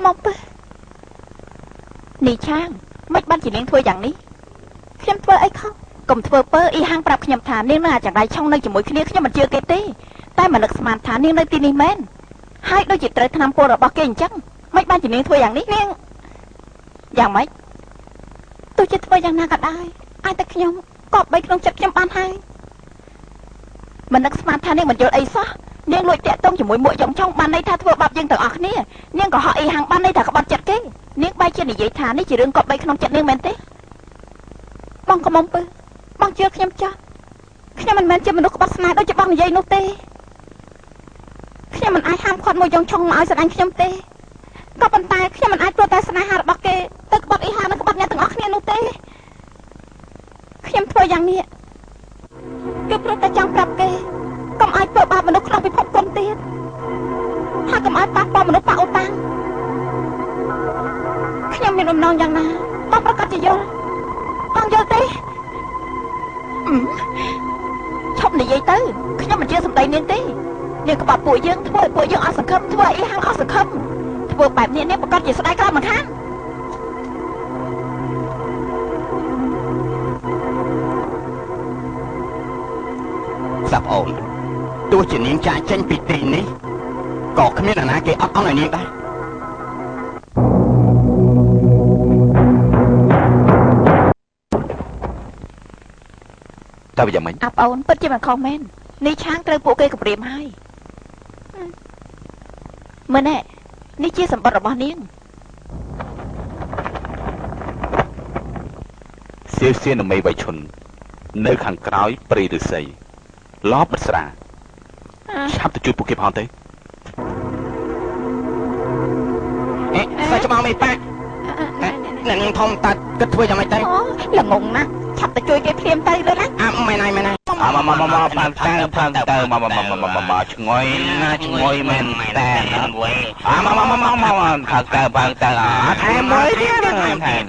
ก็มองไปนี่ช่างไม่บ้านจีเลี้ยงถ้วยอย่างนี้เข้มถ้วยไอ้เขากลมถ้วยเปอร์อีห้างปรับขยำฐานเลี้ยงน่าจากไรช่องในจมูกขยี้ขยำมันเจือเกต้แต่มันนึกสมานฐานเลี้ยงในตีนิเมนให้โดยจิตใจทำปูระบาเก่งจังไม่บ้านจีเลี้ยงถ้วยอย่างนี้เลี้ยงอย่างไหมตัวจะถ้วยอย่างน่าก็ได้ไอ้แต่ขยำกอบใบขนมจัดขยำบ้านให้มันนึกสมานฐานเลี้ยงมันเจอไอ้ซะเลี้ยงลอยแตะต้องจมูกมวยยองช่องบ้านในท่าถ้วยบับยังต่างออกนี่เลี้ยงก็họอีห้างบ้านในแต่ก็บับจัดเก้เลี้ยงใบเชี่ยนี่ใหญ่ฐานนี่chỉเรื่องกอบใบขนมจัดเลี้ยงเมนเต้บังก็มองไปบังเชื่อขยำจ้าขยำมันแมนเชื่อมันนุกบัสนาโดยจะบังใหญ่นุเต้ขยำมันไอห้ามขวัญมวยยองช่องมาไอแสดงขยำเต้ก็ปันตายขยำมันไอโปรแต่สนาหาบักเกตึกบักอีห้ามันก็บักเนี่ยต่างออกเนี่ยนุเต้ขยำถ้วยอย่างนี้ก็โปรแต่จังปรับเกก็ไอเปิดบาปมนุษย์เราไปพบคนเตี้ยหากก็ไอปากปอมนุษย์ปากอุตังขยำมีลมนองอย่างน่ะต้องประกาศจะยอต้องยอเต้ชอบในยัยตื้อขยำมันเชื่อสมใจเนียนเต้เนี่ยก็บอกป่วยยังถ้วยป่วยยังเอาสังคมถ้วยอีห้างเอาสังคมถ้วยแบบนี้เนี่ยประกาศจะสลายกล้าเหมือนกันสับโอนตัวจีนิ่งใจเจนปีตีนี้ก่อขมิ้นนะเกอเอาหน่อยนี้ได้แต่ยังไม่อับเอาเปิดจีมันคอมเมนต์นี่ช้างเตยปูเกยกับเรียมให้เมื่อแน่นี่ชี้สัมบัติរបស់នាងเสียนไม่ไวชนในขังกร้อยปรีฤาษีล้อปัสราชับตะจุยปุกิพอนเต้ใส่จะมาไม่แป๊กนั่นยังทอมตัดกระถ้วยยังไม่เต้หลังงงนะชับตะจุยเกยเพลียมเต้เลยนะไม่นายมาพังเตอมาชงอยนะชงอยแมนแต่เว้ยมาพังเตอแทนเว้ยแทนมาแทน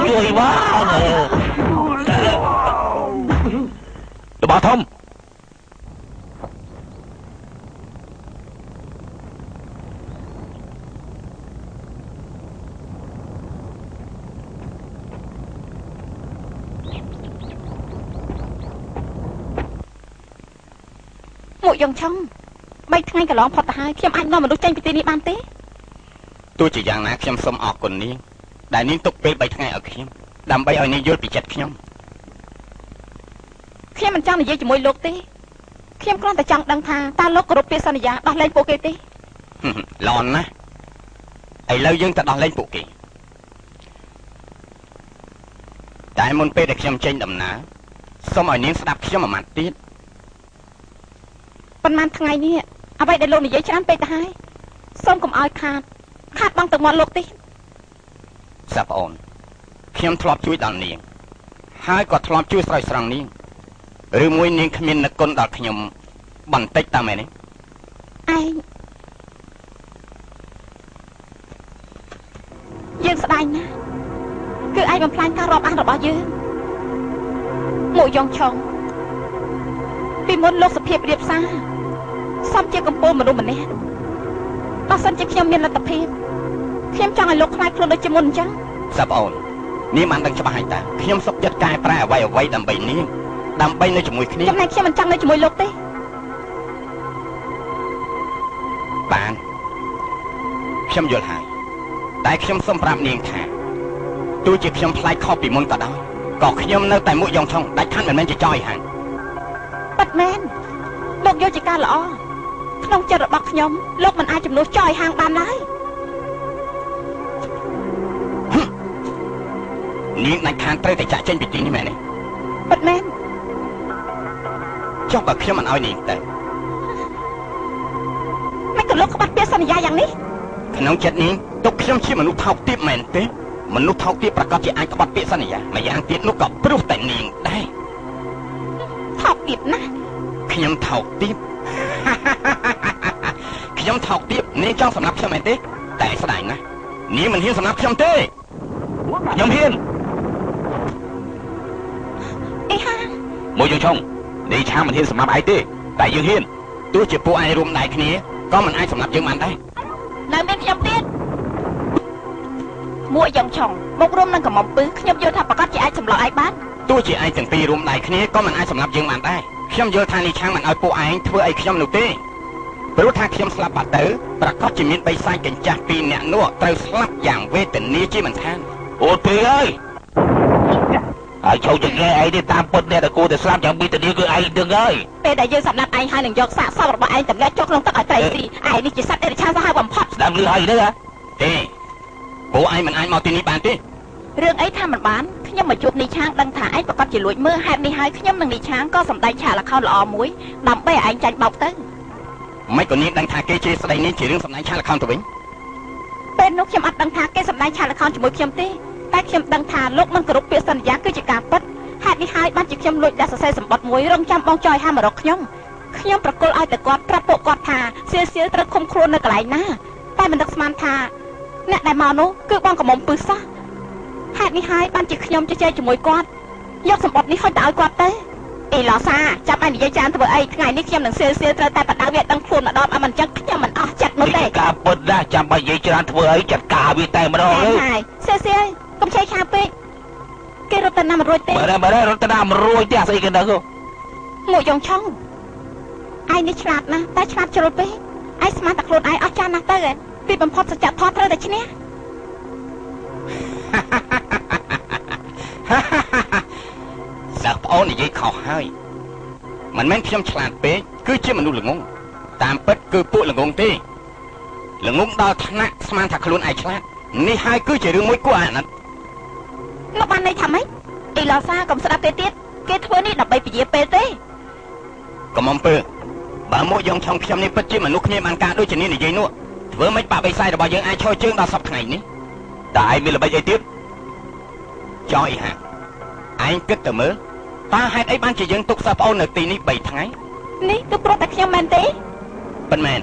ช่วยว่าระบาดทอมหมูยองช่องใบทั้งไงกับร้องพอตายเพียมอันนอนมันลุกใจไปตีนี่บานเต้ตัวจีอย่างนะเพียมสมออกคนนี้ได้นิ่งตกเปรย์ใบทั้งไงเอาเพียมดำใบเอานี่ยศปีจัดเพียมมันจังในยี่จมวยโลกเต้เพียมกล้องแต่จังดังทาตาโลกกระโดดเปียสัญญาดอกเล่นโปเกเต้หลอนนะไอ้เล่ายังแต่ดอกเล่นโปเกแต่มนเปย์เด็กเพียมเจนดำน้าสมัยนี้สดับเพียมมามันติดประมาณทั้งไงนี่เอาไปได้โลกในยี่ชั้นไปตายส้มกับอ้อยขาดบังตึกมอนโลกเต้สับอ่อนเพียมทลอบช่วยดันเนียงให้ก็ทลอบช่วยใส่สรังนี้หรือมวยนิ่งขมิ้นนักกลดักขยมบันเต็กตามไหมนี่ไอ้ยืนสบายนะคือไอ้มันพลานการรอบอันรอบยืนหมูยองชองปีมดโลกสเปียบเรียบซ่าซ้ำเจ้ากำโปมาดูมันเนี่ยตอนสันจะขยมเมียนละตะเพียบขยมจังไอ้โลกคลายโคลนโดยจมุนจังสับอ่อนนี่มันดังจะมาให้ตาขยมสกยัดกายแปรไว้ดำใบนี้ดำใบในจมูกนี้จำนายเขี้ยมันจังในจมูกลกเต้ปานเขี้ยมโยนหายแต่เขี้ยมส้มปราบเนียงขาตัวจีเขี้ยมพลายข้อปีมุนต่อได้ก็เขี้ยมในแต่มุยองช่องได้ขั้นเหมือนแมนจะจ้อยหันปัดแมนโลกโยจิการละอ้อขนมจะระบักขยมโลกมันอาจจำนวนจ้อยห่างบานได้นี่นายคานเตยแต่จ่าเจนปีตีนี่แม่เนี่ยปัดแมนเจ้ากับเขี้ยมันเอาหนิแต่ไม่กับโลกเขาบัดเปียสัญญาอย่างนี้ขนมเจ็ดนี้ตกเขี้ยมชี้มนุษย์เท่าตีแมนเต้มนุษย์เท่าตีประกอบจีอันกับบัดเปียสัญญาไม่ยังตีนุกกับปลุกแต่เนียงได้เท่าตีนะเขี้ยมเท่าตีเขี้ยมเท่าตีนี่เจ้าสำนักเขี้ยมแมนเต้ តែស្ដាយណាស់នេះមិនហ៊ានសម្រាប់ខ្ញុំទេខ្ញុំហ៊ានអីហាមួយយងឆុងនេះឆាមិនហ៊ានសម្រាប់ឯងទេតែយើងហ៊ានទោះជាពួកឯងរួមដៃគ្នាក៏មិនអាចសម្រាប់យើងបានដែរនៅមានខ្ញុំទៀតមួយយ៉ាងឆុងមករួមនឹងកំមុំពឹសខ្ញុំយល់ថាប្រកាសជាអាចសម្លាប់ឯងបានទោះជាឯងទាំងពីររួមដៃគ្នាក៏មិនអាចសម្លាប់យើងបានដែរខ្ញុំយល់ថានេះឆាំមិនឲ្យពួកឯងធ្វើអីខ្ញុំនោះទេព្រោះថាខ្ញុំស្លាប់បាត់ទៅប្រកាសជាមានបិសាចកញ្ចាស់ពីរនាក់នោះត្រូវស្លាប់យ៉ាងវេទនាជាមិនខានអូទេអើយហើយចូលចង្កេឯងនេះតាមពិតអ្នកដែលគួរតែស្លាប់យ៉ាងវេទនាគឺឯងទាំងហើយពេលដែលយើងសម្លាប់ឯងហើយនឹងយកសាកសពរបស់ឯងតម្លាក់ចុះក្នុងទឹកឲ្យត្រីស៊ីឯងនេះជាសត្វអេរឆានសាហាវបំផុតស្ដាប់ឮហើយទេទេពួកឯងមិនអាចមកទីនេះបានទេរឿងអីថាមិនបានខ្ញុំមកជួបនីឆាងដឹងថាឯងប្រកាសជាលួចមើលហេតុនេះហើយខ្ញុំនិងនីឆាងក៏សម្ដែងឆាកល្ខោនល្អមួយដើម្បីឲ្យឯងចាញ់បោកទៅមិនក៏នាងដឹងថាគេជាស្ដីនេះជារឿងសម្ដែងឆាកល្ខោនទៅវិញពេលនោះខ្ញុំអត់ដឹងថាគេសម្ដែងឆាកល្ខោនជាមួយខ្ញុំទេតែខ្ញុំដឹងថាលោកមិនគោរពពាក្យសន្យាគឺជាការពិតហេតុនេះហើយបានជាខ្ញុំលួចដាក់សរសេរសម្បត្តិមួយរងចាំបងចយហាមរកខ្ញុំប្រគល់ឲ្យតែគាត់ប្រាប់ពួកគាត់ថាសៀលត្រូវឃុំខ្លួននៅកន្លែងណាតែមិននឹកស្មានថាអ្នកដែលមកនោះគឺបងកំមុំពឹសសោះហេតុនេះហើយបានជាខ្ញុំជជែកជាមួយគាត់យកសម្បត្តិនេះហុចទៅឲ្យគាត់ទៅអេឡូសាចាំឲ្យនិយាយច្រើនធ្វើអីថ្ងៃនេះខ្ញុំនឹងសៀលត្រូវតែបដៅវាដឹងខ្លួនម្ដងឲ្យមិនចឹងខ្ញុំមិនអស់ចិត្តនោះទេការពិតណាស់ចាំឲ្យនិយាយច្រើនធ្វើអីចាត់ការវាតែម្ដងហើសៀលកុំឆេះឆាពេកគេរត់ទៅណាមិនរួចទេបើរត់ទៅណាមិនរួចទេអាស្អីគេដឹងមួយយ៉ងឆុងឯងនេះឆ្លាតណាស់តែឆ្លាតជ្រុលពេកឯងស្មានតែខ្លួនឯងអស់ចានណាស់ទៅពីបំផុតសច្ចធម៌ត្រូវតែឈ្នះសិស្សប្អូននិយាយខុសហើយមិនមែនខ្ញុំឆ្លាតពេកគឺជាមនុស្សល្ងងតាមពិតគឺពួកល្ងងទេល្ងងដល់ថ្នាក់ស្មានថាខ្លួនឯងឆ្លាតនេះហើយគឺជារឿងមួយគួរអាណិតលោកបានន័យថាម៉េចអេឡូសាកុំស្ដាប់ទេទៀតគេធ្វើនេះដើម្បីពជាពេលទេកុំអំពើបើមកយ៉ងឆុងខ្ញុំនេះពិតជាមនុស្សគ្នាបានការដូចជានេះនិយាយនោះធ្វើមិនបាក់បិសាចរបស់យើងអាចឈរជើងដល់សប្តាហ៍ថ្ងៃនេះតែឯងមានល្បិចអីទៀតចោអីហាឯងគិតទៅមើលតើហេតុអីបានជាយើងទុកសិស្សប្អូននៅទីនេះ3ថ្ងៃនេះគឺព្រោះតែខ្ញុំមែនទេប៉ុន្មាន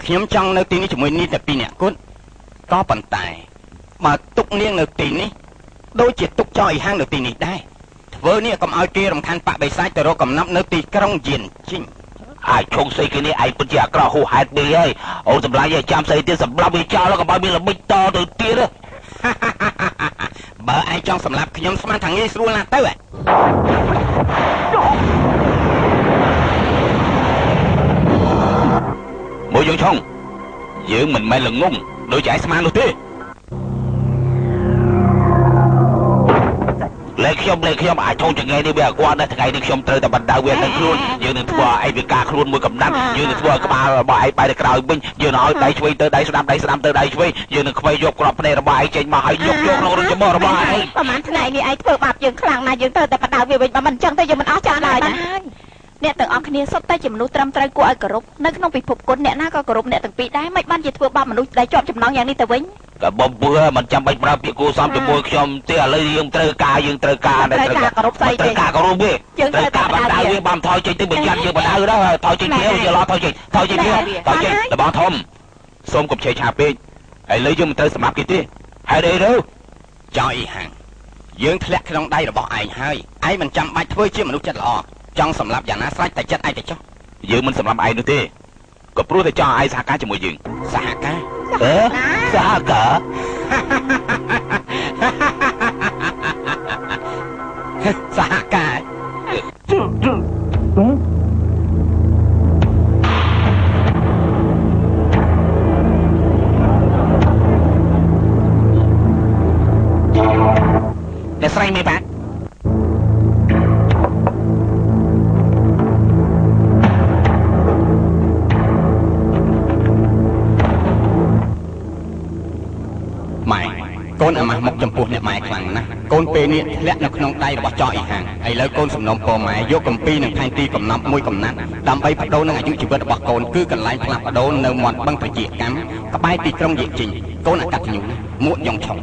ខ្ញុំចង់នៅទីនេះជាមួយនេះតែ2នាក់គត់ក៏ប៉ុន្តែបើទុកនាងនៅទីនេះដូចជាទុកចោអីហាងនៅទីនេះដែរធ្វើនេះកុំឲ្យគេរំខានបាក់បិសាចទៅរកកំណប់នៅទីក្រុងយានជីងអាចឈងស្អីគេនេះឯងពិតជាអាក្រក់ហួសហេតុពេកហើយអូនសម្លាញ់ឲ្យចាំស្អីទៀតសម្រាប់វាចោលแล้วក៏បើមានល្បិចតទៅទៀតបើឯងចង់សម្លាប់ខ្ញុំស្មានថាងាយស្រួលណាស់ទៅមួយយើងឆុងយើងមិនមែនល្ងងដូចឯងស្មាននោះទេលេខខ្ញុំអាចចូលចង្កេះនេះវាគាត់ដែរថ្ងៃនេះខ្ញុំត្រូវតែបណ្ដៅវាទៅខ្លួនយើងនឹងធ្វើឲ្យវាការខ្លួនមួយកំណាត់យើងនឹងធ្វើឲ្យក្បាលរបស់ឯងបែរទៅក្រោយវិញយើងនឹងឲ្យដៃឆ្វេងទៅដៃស្ដាំទៅដៃឆ្វេងយើងនឹងខ្វែងយកក្របភ្នែករបស់ឯងចេញមកឲ្យយកក្នុងរឹងច្បោះរបស់ឯងប្រហែលថ្ងៃនេះឯងធ្វើបាបយើងខ្លាំងណាស់យើងត្រូវតែបណ្ដៅវាវិញបើមិនអញ្ចឹងទៅយើងមិនអស់ចាស់ឡើយណាអ្នកទាំងអស់គ្នាសុទ្ធតែជាមនុស្សត្រឹមត្រូវគួរឲ្យគោរពនៅក្នុងពិភពគុណអ្នកណាក៏គោរពអ្នកទាំងពីរដែរមិនបានជាធ្វើបាបមនុស្សដែលជាប់ចំណងយ៉ាងនេះទៅវិញក៏បំពើមិនចាំបាច់ប្រើពាក្យគួរសមជាមួយខ្ញុំទេឥឡូវយើងត្រូវការត្រូវការគោរពស្អីទេត្រូវការគោរពវាត្រូវការបណ្ដៅវាបំថយចេញទៅបញ្ញត្តិយើងបណ្ដៅដែរថយចេញទៀតយើងឡោះថយចេញដបងធំសូមកុំឆេះឆាពេកឥឡូវយើងមិនត្រូវសម្រាប់គេទេហេតុអីទៅចោអីហាងយើងធ្លាក់ក្នុងដៃរបស់ឯងហើយឯងមិនចាំបាច់ធ្វើជាមនុស្សចិត្តល្អចង់សម្លាប់យ៉ាងណាស្រេចតែចិត្តឯងទៅចុះយើងមិនសម្លាប់ឯងនោះទេក៏ព្រោះតែចង់ឲ្យសហការជាមួយយើងសហការសហការសហការអ្នកស្រីមេបាកូនអាម៉ាស់មកចំពោះអ្នកម៉ែខ្លាំងណាស់កូនពេលនេះធ្លាក់នៅក្នុងដៃរបស់ចោអ៊ីហាងឥឡូវកូនសំណុំពរម៉ែយកកំពីនឹងផែនទីកំណប់មួយកំណាត់ដើម្បីបដូរនឹងអាយុជីវិតរបស់កូនគឺកន្លែងផ្លាស់បដូរនៅមាត់បឹងប្រជាកម្មក្បែរទីក្រុងយាជីងកូនអកតញ្ញូមួកយ៉ងឆុង